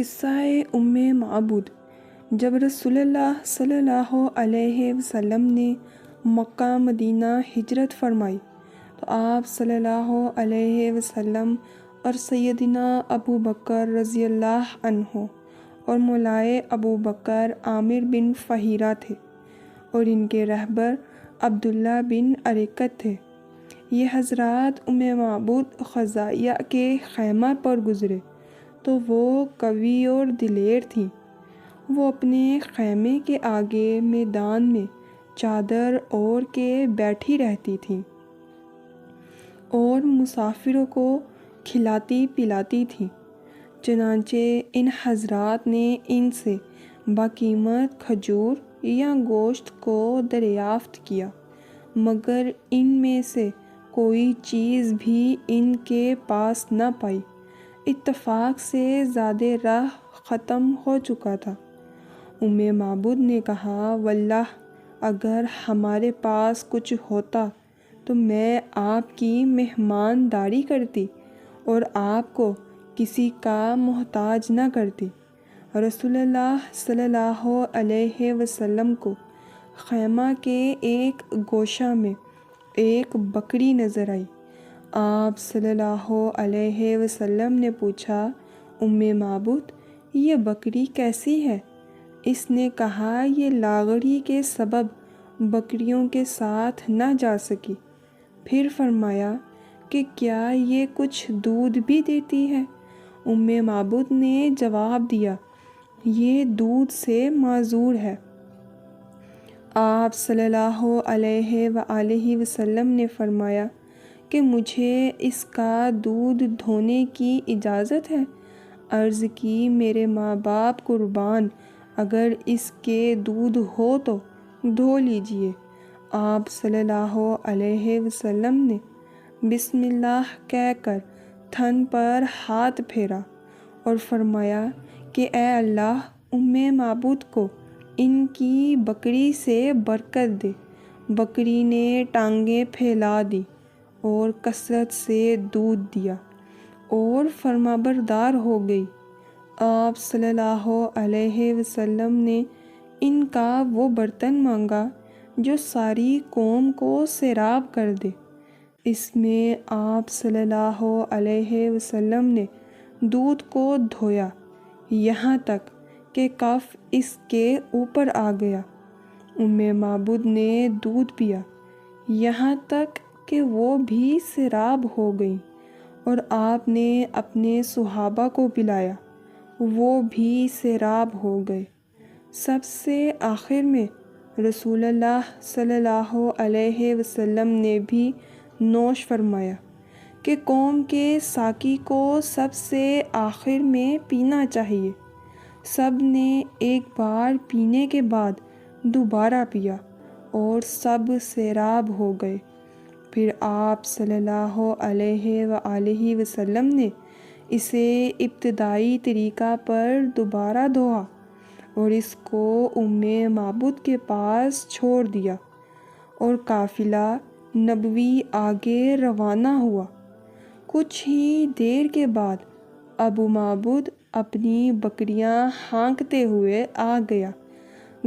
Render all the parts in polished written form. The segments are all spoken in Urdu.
قصہ ام معبود۔ جب رسول اللہ صلی اللہ علیہ وسلم نے مکہ مدینہ ہجرت فرمائی تو آپ صلی اللہ علیہ وسلم اور سیدنا ابو بکر رضی اللہ عنہ اور مولائے ابو بکر عامر بن فہیرہ تھے اور ان کے رہبر عبداللہ بن ارکت تھے۔ یہ حضرات ام معبود خزاعیہ کے خیمہ پر گزرے تو وہ قوی اور دلیر تھیں۔ وہ اپنے خیمے کے آگے میدان میں چادر اوڑھ کے بیٹھی رہتی تھیں اور مسافروں کو کھلاتی پلاتی تھیں۔ چنانچہ ان حضرات نے ان سے باقیمت کھجور یا گوشت کو دریافت کیا، مگر ان میں سے کوئی چیز بھی ان کے پاس نہ پائی۔ اتفاق سے زاد راہ ختم ہو چکا تھا۔ ام معبود نے کہا، واللہ اگر ہمارے پاس کچھ ہوتا تو میں آپ کی مہمانداری کرتی اور آپ کو کسی کا محتاج نہ کرتی۔ رسول اللہ صلی اللہ علیہ وسلم کو خیمہ کے ایک گوشہ میں ایک بکری نظر آئی۔ آپ صلی اللہ علیہ وسلم نے پوچھا، ام معبود یہ بکری کیسی ہے؟ اس نے کہا، یہ لاغری کے سبب بکریوں کے ساتھ نہ جا سکی۔ پھر فرمایا کہ کیا یہ کچھ دودھ بھی دیتی ہے؟ ام معبود نے جواب دیا، یہ دودھ سے معذور ہے۔ آپ صلی اللہ علیہ وآلہ وسلم نے فرمایا کہ مجھے اس کا دودھ دھونے کی اجازت ہے؟ عرض کی، میرے ماں باپ قربان، اگر اس کے دودھ ہو تو دھو لیجئے۔ آپ صلی اللہ علیہ وسلم نے بسم اللہ کہہ کر تھن پر ہاتھ پھیرا اور فرمایا کہ اے اللہ، ام معبود کو ان کی بکری سے برکت دے۔ بکری نے ٹانگیں پھیلا دی اور کثرت سے دودھ دیا اور فرمانبردار ہو گئی۔ آپ صلی اللہ علیہ وسلم نے ان کا وہ برتن مانگا جو ساری قوم کو سیراب کر دے۔ اس میں آپ صلی اللہ علیہ وسلم نے دودھ کو دھویا یہاں تک کہ کف اس کے اوپر آ گیا۔ ام معبود نے دودھ پیا یہاں تک کہ وہ بھی سیراب ہو گئیں اور آپ نے اپنے صحابہ کو پلایا، وہ بھی سیراب ہو گئے۔ سب سے آخر میں رسول اللہ صلی اللہ علیہ وسلم نے بھی نوش فرمایا کہ قوم کے ساقی کو سب سے آخر میں پینا چاہیے۔ سب نے ایک بار پینے کے بعد دوبارہ پیا اور سب سیراب ہو گئے۔ پھر آپ صلی اللہ علیہ وآلہ وسلم نے اسے ابتدائی طریقہ پر دوبارہ دھویا اور اس کو ام معبود کے پاس چھوڑ دیا اور قافلہ نبوی آگے روانہ ہوا۔ کچھ ہی دیر کے بعد ابو معبود اپنی بکریاں ہانکتے ہوئے آ گیا۔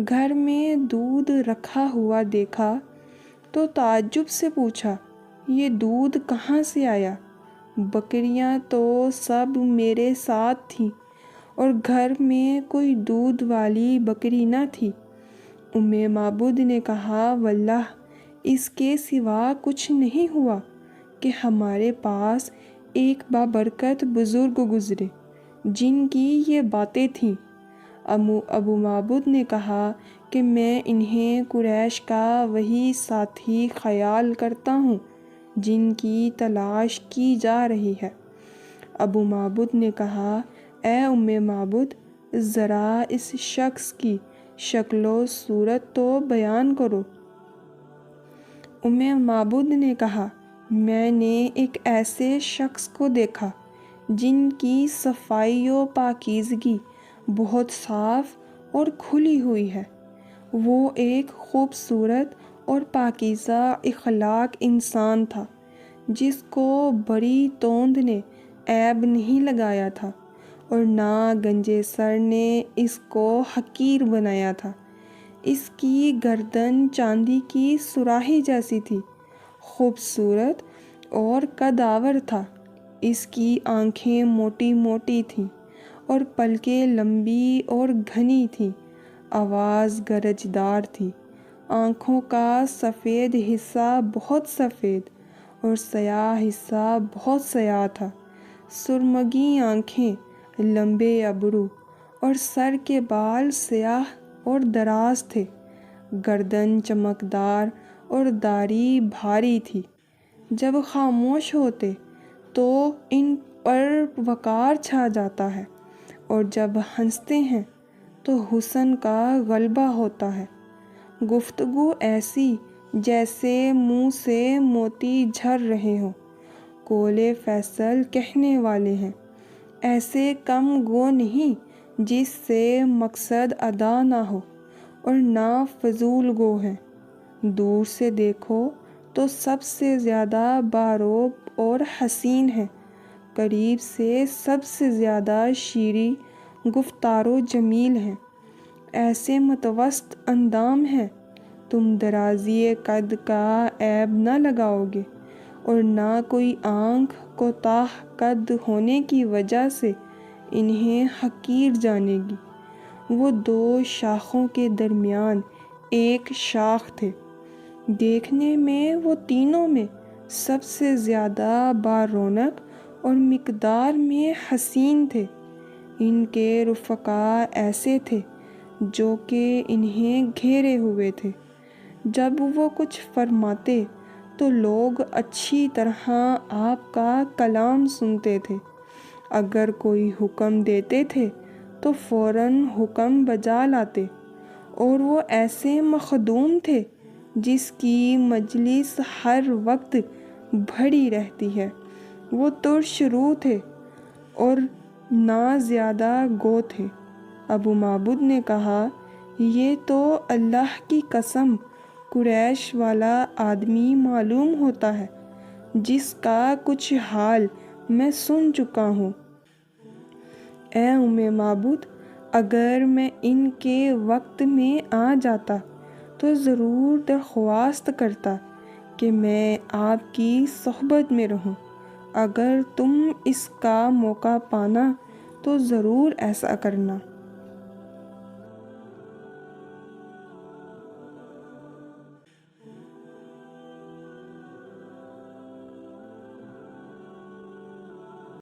گھر میں دودھ رکھا ہوا دیکھا تو تعجب سے پوچھا، یہ دودھ کہاں سے آیا؟ بکریاں تو سب میرے ساتھ تھیں اور گھر میں کوئی دودھ والی بکری نہ تھی۔ ام معبود نے کہا، واللہ اس کے سوا کچھ نہیں ہوا کہ ہمارے پاس ایک بابرکت بزرگ گزرے جن کی یہ باتیں تھیں۔ ابو معبود نے کہا کہ میں انہیں قریش کا وہی ساتھی خیال کرتا ہوں جن کی تلاش کی جا رہی ہے۔ ابو معبود نے کہا، اے ام معبود، ذرا اس شخص کی شکل و صورت تو بیان کرو۔ ام معبود نے کہا، میں نے ایک ایسے شخص کو دیکھا جن کی صفائی و پاکیزگی بہت صاف اور کھلی ہوئی ہے۔ وہ ایک خوبصورت اور پاکیزہ اخلاق انسان تھا جس کو بڑی توند نے عیب نہیں لگایا تھا اور نہ گنجے سر نے اس کو حقیر بنایا تھا۔ اس کی گردن چاندی کی سراہی جیسی تھی، خوبصورت اور قدآور تھا۔ اس کی آنکھیں موٹی موٹی تھیں اور پلکیں لمبی اور گھنی تھیں۔ آواز گرجدار تھی۔ آنکھوں کا سفید حصہ بہت سفید اور سیاہ حصہ بہت سیاہ تھا۔ سرمگی آنکھیں، لمبے ابرو اور سر کے بال سیاہ اور دراز تھے۔ گردن چمکدار اور داڑھی بھاری تھی۔ جب خاموش ہوتے تو ان پر وقار چھا جاتا ہے، اور جب ہنستے ہیں تو حسن کا غلبہ ہوتا ہے۔ گفتگو ایسی جیسے منہ سے موتی جھر رہے ہوں۔ قول فیصل کہنے والے ہیں، ایسے کم گو نہیں جس سے مقصد ادا نہ ہو، اور نہ فضول گو ہیں۔ دور سے دیکھو تو سب سے زیادہ باروب اور حسین ہے، قریب سے سب سے زیادہ شیریں گفتار و جمیل ہیں۔ ایسے متوسط اندام ہیں، تم درازی قد کا عیب نہ لگاؤ گے، اور نہ کوئی آنکھ کوتاہ قد ہونے کی وجہ سے انہیں حقیر جانے گی۔ وہ دو شاخوں کے درمیان ایک شاخ تھے۔ دیکھنے میں وہ تینوں میں سب سے زیادہ بارونق اور مقدار میں حسین تھے۔ ان کے رفقا ایسے تھے جو کہ انہیں گھیرے ہوئے تھے۔ جب وہ کچھ فرماتے تو لوگ اچھی طرح آپ کا کلام سنتے تھے۔ اگر کوئی حکم دیتے تھے تو فوراً حکم بجا لاتے، اور وہ ایسے مخدوم تھے جس کی مجلس ہر وقت بھری رہتی ہے۔ وہ ترش رو تھے اور نہ زیادہ گو تھے۔ ابو معبد نے کہا، یہ تو اللہ کی قسم قریش والا آدمی معلوم ہوتا ہے جس کا کچھ حال میں سن چکا ہوں۔ اے معبد، اگر میں ان کے وقت میں آ جاتا تو ضرور درخواست کرتا کہ میں آپ کی صحبت میں رہوں۔ اگر تم اس کا موقع پانا تو ضرور ایسا کرنا۔